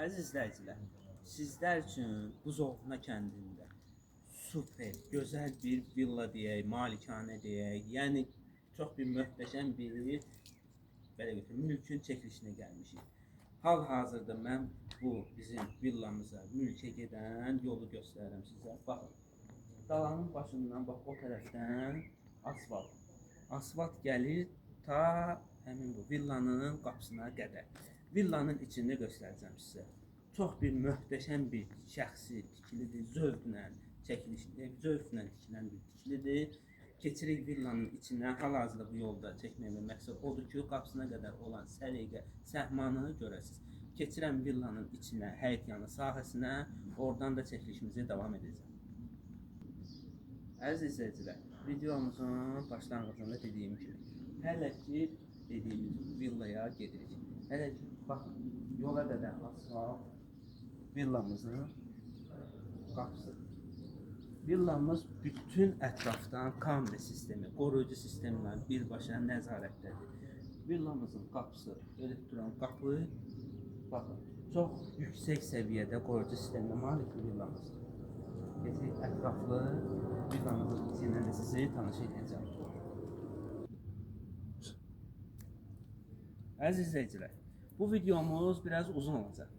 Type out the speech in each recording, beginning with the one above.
Əziz izləyicilər, sizlər üçün Buzovna kəndində super, gözəl bir villa deyək, malikanə deyək, yəni çox bir möhtəşəm bir belə götürüm, mülkün çəkilişinə gəlmişik. Hal-hazırda mən bu bizim villamıza, mülkə gedən yolu göstərirəm sizə. Baxın, dalanın başından bax o tərəfdən asfalt. Asfalt gəlir ta həmin bu villanın qapısına qədər. Villanın içində göstərəcəm sizə. Çox bir möhtəşəm bir şəxsi tikilidir, zövqlə tikilən bir tikilidir. Keçirik villanın içindən, hal-hazırda bu yolda çəkməyimə məqsəd odur ki, qapısına qədər olan səliqə, səhmanı görəsiniz. Keçirəm villanın içinə, həyətyanı sahəsinə, oradan da çəkilişimizi davam edəcəm. Əziz izləyicilər, videomuzun başlanğıcında dediyim kimi, hələ ki dediyimiz villaya gedirik. Hələ ki, baxın, yola qədər asfalt, villamızın qapısı. Villamız bütün ətrafdan kamera sistemi, qoruyucu sistemlə birbaşa nəzarətdədir. Villamızın qapısı, elektron qapı, baxın, çox yüksək səviyyədə qoruyucu sistemlə malik bir villamızdır. Gedirik ətraflı villamızın içindən də sizi tanış edəcəm. Əziz izləyicilər, bu videomuz biraz uzun olacaq.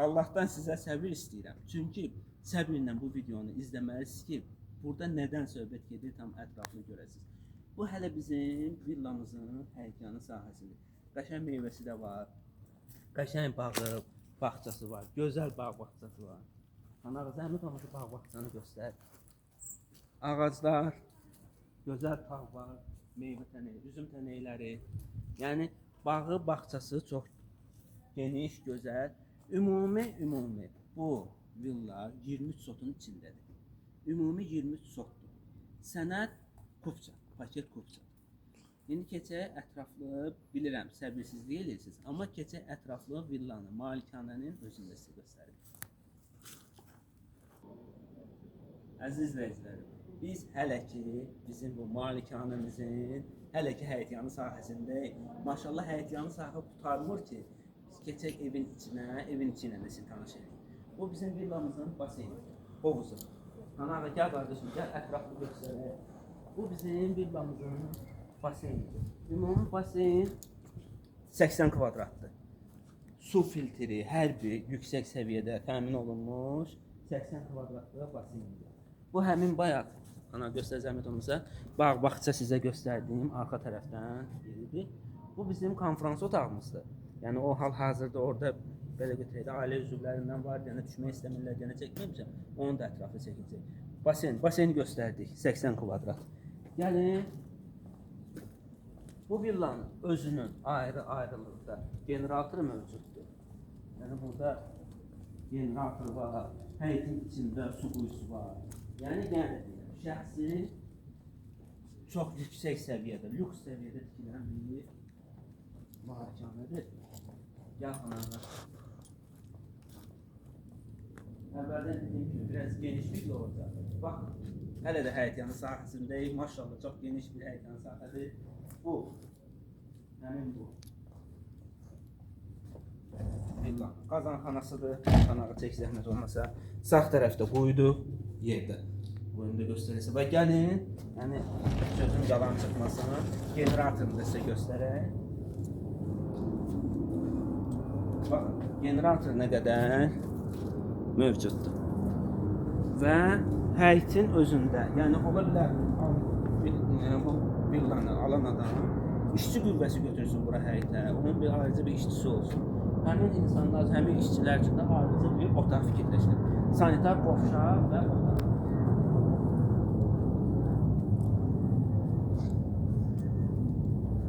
Allahdan sizə səbir istəyirəm. Çünki səbirlə bu videonu izləməlisiniz ki, burada nədən söhbət gedir tam ətraflı görəsiniz. Bu hələ bizim villamızın həyətyanı sahəsidir. Qəşəng meyvəsi də var. Qəşəng bağı, bağçası var. Gözəl bağ bağçası var. Ana zəhmət olmasa bağ bağçanı göstər. Ağaclar, gözəl tağ var, meyvə tənəyi, üzüm tənəkləri. Yəni bağı, bağçası çox geniş, gözəl. Ümumi bu villa 23 sotun içindədir. Ümumi 23 sotdur. Sənəd kupça, paket kupça. İndi keçək ətraflı, bilirəm səbirsizlik edirsiniz, amma keçək ətraflı villanı, malikanənin özündə sizə göstərim. Əziz izləyicilərim, biz hələ ki bizim bu malikanəmizin hələ ki həyətyanı sahəsindəyik. Maşallah həyətyanı sahə qurtarmır ki, biz keçək evin içinə, evin içinə də sizi tanış edək. Bu bizim villamızın baseyni, hovuzu. Ana gəl qardaşım, gəl ətraflı göstərək. Bu bizim villamızın baseyni. Ümumi baseyn 80 kvadratdır. Su filtri hər bir yüksək səviyyədə təmin olunmuş 80 kvadratlı baseyndir. Bu həmin bayaq, ana göstər zəhmət olmasa, bağ-bağça sizə göstərdiyim arxa tərəfdən yeridir. Bu bizim konferans otağımızdır. Yəni o hal-hazırda orada belə götürək də ailə üzvlərindən var, yəni düşmək istəmirlər, yəni çəkməmişəm. Onun da ətrafı çəkiləcək. Baseyni göstərdik, 80 kvadrat. Gəlin, bu villanın özünün ayrı-ayrılıqda generatoru mövcuddur. Yəni burada generator var, həyətin içində su quyusu var. Yəni şəxsi çox yüksək səviyyədə, lüks səviyyədə tikilən bir malikanədir. Gəl xanımlar. Əvvəldən dediyim kimi biraz genişlik də olacaq. Baxın, hələ də həyətyanı sahəsindəyik. Maşallah çox geniş bir həyətyanı sahədir. Bu, həmin bu. Qazanxanasıdır. Qanağı çək zəhmət olmasa. Sağ tərəfdə quyudu yerdə. Quyunu da göstərirsə. Və gəlin, yəni sözün yalan çıxmasını, generatorunu da sizə göstərək. Baxın, generator nə qədər mövcuddur. Və həyətin özündə, yəni ola bilər bu villanı alan adam işçi qüvvəsi götürsün bura həyətə, onun bir ayrıca bir işçisi olsun. Həmin insanlar, həmin işçilər üçün də ayrıca bir otaq fikirləşir. Sanitar qovşaq və otaq.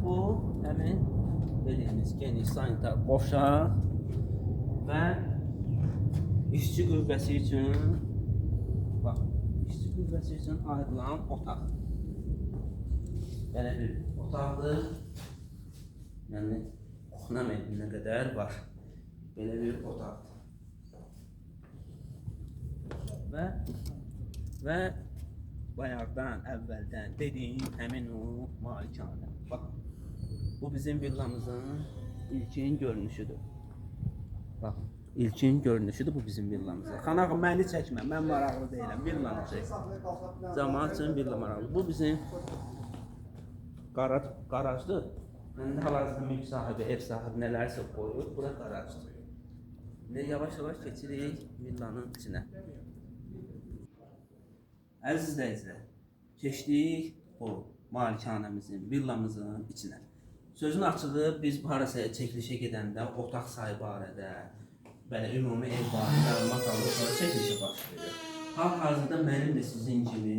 Bu, həmin dediyimiz geniş sanitar qovşaq və işçi qüvvəsi üçün, bax, işçi qüvvəsi üçün ayrılan otaq. Belə bir otaqdır. Yəni, oxuna məhəlinə qədər var. Belə bir otaqdır. Və bayaqdan, əvvəldən dediyim həmin o malikanə. Baxın, bu bizim villamızın ilkin görünüşüdür. Baxın, İlkin görünüşüdür bu bizim villamızın. Xanağım məni çəkmə, mən maraqlı deyiləm. Villanı çək. Cəmaət üçün villa maraqlı. Bu bizim qarajdır. İndi hal-hazırda mülk sahibi, ev sahibi nələrsə qoyub, bura qarajdır. İndi yavaş-yavaş keçirik villanın içinə. Əziz izləyicilər, keçdik bu malikanəmizin, villamızın içinə. Sözün açığı biz harasa çəkilişə gedəndə otaq sayı barədə, belə ümumi ev barədə məlumat alıb sonra çəkilişə başlayırıq. Hal-hazırda mənim də sizin kimi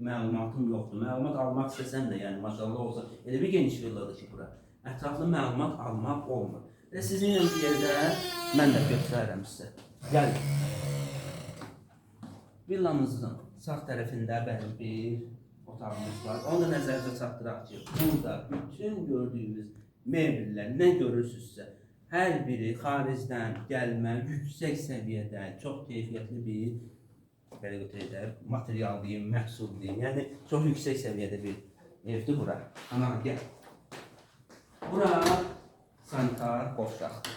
məlumatım yoxdur. Məlumat almaq istəsəm də, yəni maşallah olsa, elə bir geniş villadır ki bura. Ətraflı məlumat almaq olmur. Və sizin öz yerdə mən də göstərirəm sizə. Gəlin. Villamızın sağ tərəfində belə bir otağımız var. Onu da nəzərinizə çatdıraq ki, burada bütün gördüyünüz mebellər nə görürsünüzsə, hər biri xaricdən gəlmə, yüksək səviyyədə, çox keyfiyyətli bir belə götürək, material deyim, məhsul deyim. Yəni çox yüksək səviyyədə bir evdir bura. Ana gəl. Bura sanitar qovşaqdır.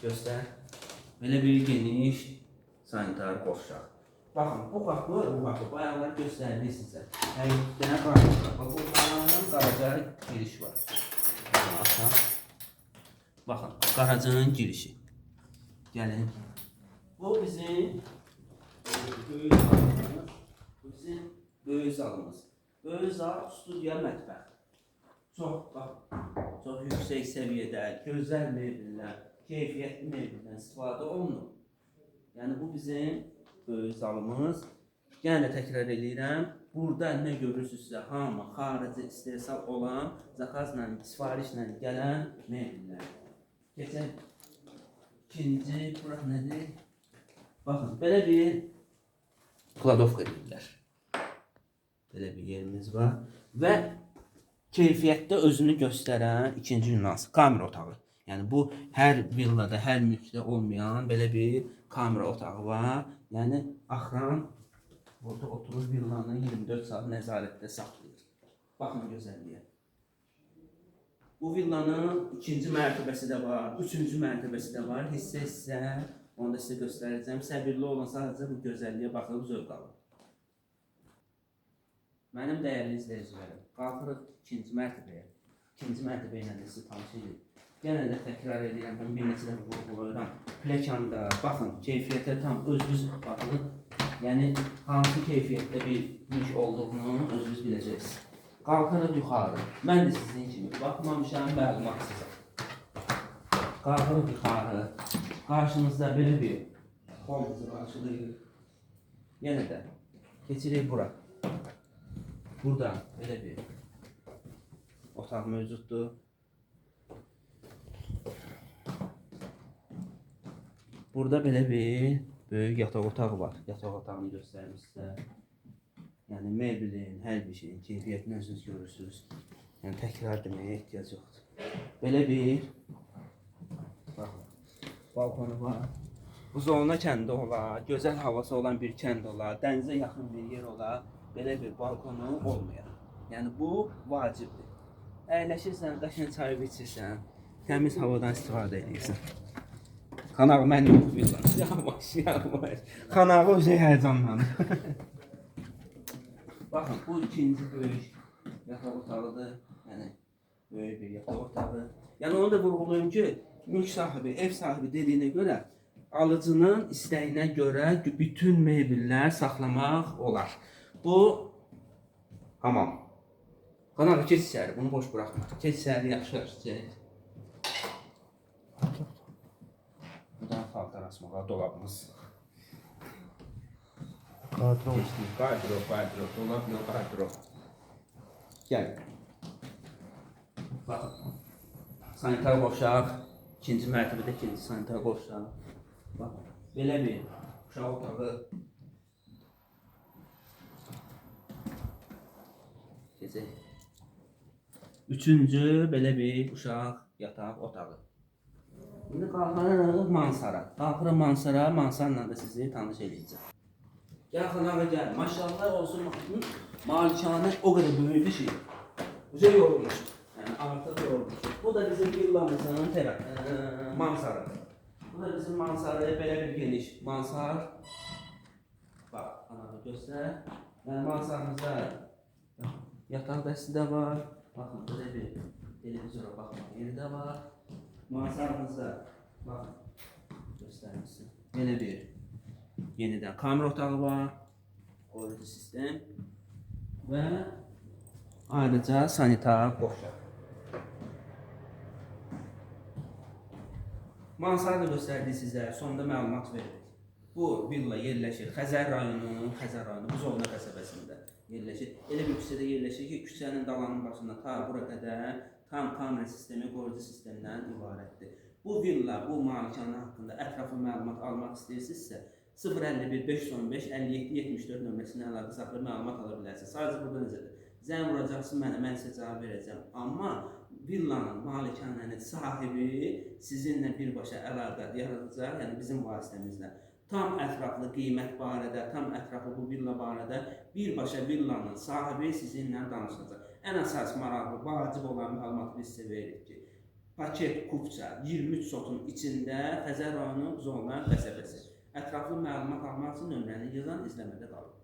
Göstər. Belə bir geniş sanitar qovşaq. Baxın, bu qapı, bu ayaqlar göstərilir sizə. Həyətdən qaraca, buradan qaraca giriş var. Baxın, qaracının girişi. Gəlin. Bu bizim böyük zalımız. Böyük zal, studiya, mətbəx. Çox yüksək səviyyədə, gözəl mebellər, keyfiyyətli mebellər istifadə olunur. Yəni bu bizim böyük zalımız. Yenə də təkrar edirəm. Burada nə görürsünüzsə hamı xarici istehsal olan, zakazla, sifarişlə gələn mebellər. Keçək ikinci, bura nədir? Baxın, belə bir kladovka edirlər. Belə bir yerimiz var. Və keyfiyyətdə özünü göstərən ikinci nüans, kamera otağı. Yəni bu hər villada, hər mülkdə olmayan belə bir kamera otağı var. Yəni axran burada oturur villanı 24 saat nəzarətdə saxlayır. Baxın gözəlliyə. Bu villanın ikinci mərtəbəsi də var, üçüncü mərtəbəsi də var. Hissə onu da sizə göstərəcəm. Səbirli olun, sadəcə bu gözəlliyə baxıb zövq alın. Mənim dəyərli izləyicilərim, qalxırıq ikinci mərtəbəyə. İkinci mərtəbə ilə də sizi tanış edirik. Yenə də təkrar edirəm, mən bir neçə dəfə vurğulayıram. Pləkanda, baxın, keyfiyyətə tam özünüz baxın. Yəni, hansı keyfiyyətdə bir mülk olduğunu özünüz biləcəksiniz. Qalxırıq yuxarı. Mən də sizin kimi baxmamışam, məlumat sizə. Qalxırıq yuxarı. Qarşınızda belə bir hol bizi qarşılayır. Yenə də keçirik bura. Burada belə bir otaq mövcuddur. Burada belə bir böyük yataq otağı var. Yataq otağını göstərim sizə. Yəni mebelin, hər bir şeyin keyfiyyətini özünüz görürsünüz. Yəni təkrar deməyə ehtiyac yoxdur. Belə bir balkonu var. Buzoluna kəndi olar, gözəl havası olan bir kənd olar, dənizə yaxın bir yer olar. Belə bir balkonu olmayar. Yəni bu vacibdir. Əyləşirsən, qəşəng çay içirsən, təmiz havadan istifadə edirsən. Xanağı mən yox bilməm. Yavaş. Xanağı o şey həyəcanlanır. Baxın, bu ikinci böyük yataq otağıdır. Yəni, böyük bir yataq otağı. Yəni, onu da vurğulayım ki, mülk sahibi, ev sahibi dediyinə görə, alıcının istəyinə görə bütün mebellər saxlamaq olar. Bu, hamam. Xanağı keç içəri, bunu boş bıraxma. Keç içəri, yaxşı çək. Bu da paltar asmağa dolabımız. Qadro, dolab yox, qadro. Gəl. Baxın. Sanitar qovşaq, ikinci mərtəbədə ikinci sanitar qovşaq. Baxın, belə bir uşaq otağı. Keçək. Üçüncü belə bir uşaq yataq otağı. İndi qalxırıq mansara. Qalxırıq mansara, mansarla da sizi tanış edəcəm. Gəl xanağa gəl. Maşallah olsun, malikanə o qədər böyükdür ki, uca yorulmuş. Yəni artıq yorulmuş. Bu da bizim villamızın mansarıdır. Bu Burada bizim mansarda belə bir geniş mansar. Bax, kanalı göstər. Yəni mansarımızda yataq dəsti də var. Baxın, belə bir televizora baxmaq yeri də var. Mansarımızda bax göstərmişsin. Belə bir yenidən kamera otağı var. Koruyucu sistem və ayrıca sanitar boşluq. Mansarda göstərdik sizə, sonda məlumat verdik. Bu villa yerləşir Xəzər rayonu, Buzovna qəsəbəsində yerləşir. Elə bir küçədə yerləşir ki, küçənin dalanın başında ta bura qədər tam kamera sistemi, qoruyucu sistemdən ibarətdir. Bu villa, bu malikanə haqqında ətraflı məlumat almaq istəyirsinizsə, 051 515 57 74 nömrəsinə əlaqə saxlayıb məlumat ala bilərsiniz. Sadəcə burada necədir? Zəng vuracaqsın mənə, mən sizə cavab verəcəm. Amma villanın, malikanənin sahibi sizinlə birbaşa əlaqə yaradacaq, yəni bizim vasitəmizlə. Tam ətraflı qiymət barədə, tam ətraflı bu villa barədə birbaşa villanın sahibi sizinlə danışacaq. Ən əsas maraqlı, vacib olan məlumatı biz sizə veririk ki, paket kupça 23 sotun içində Xəzər rayonu Buzovna qəsəbəsi. Ətraflı məlumat almaq üçün nömrəni yazan izləmədə qalın.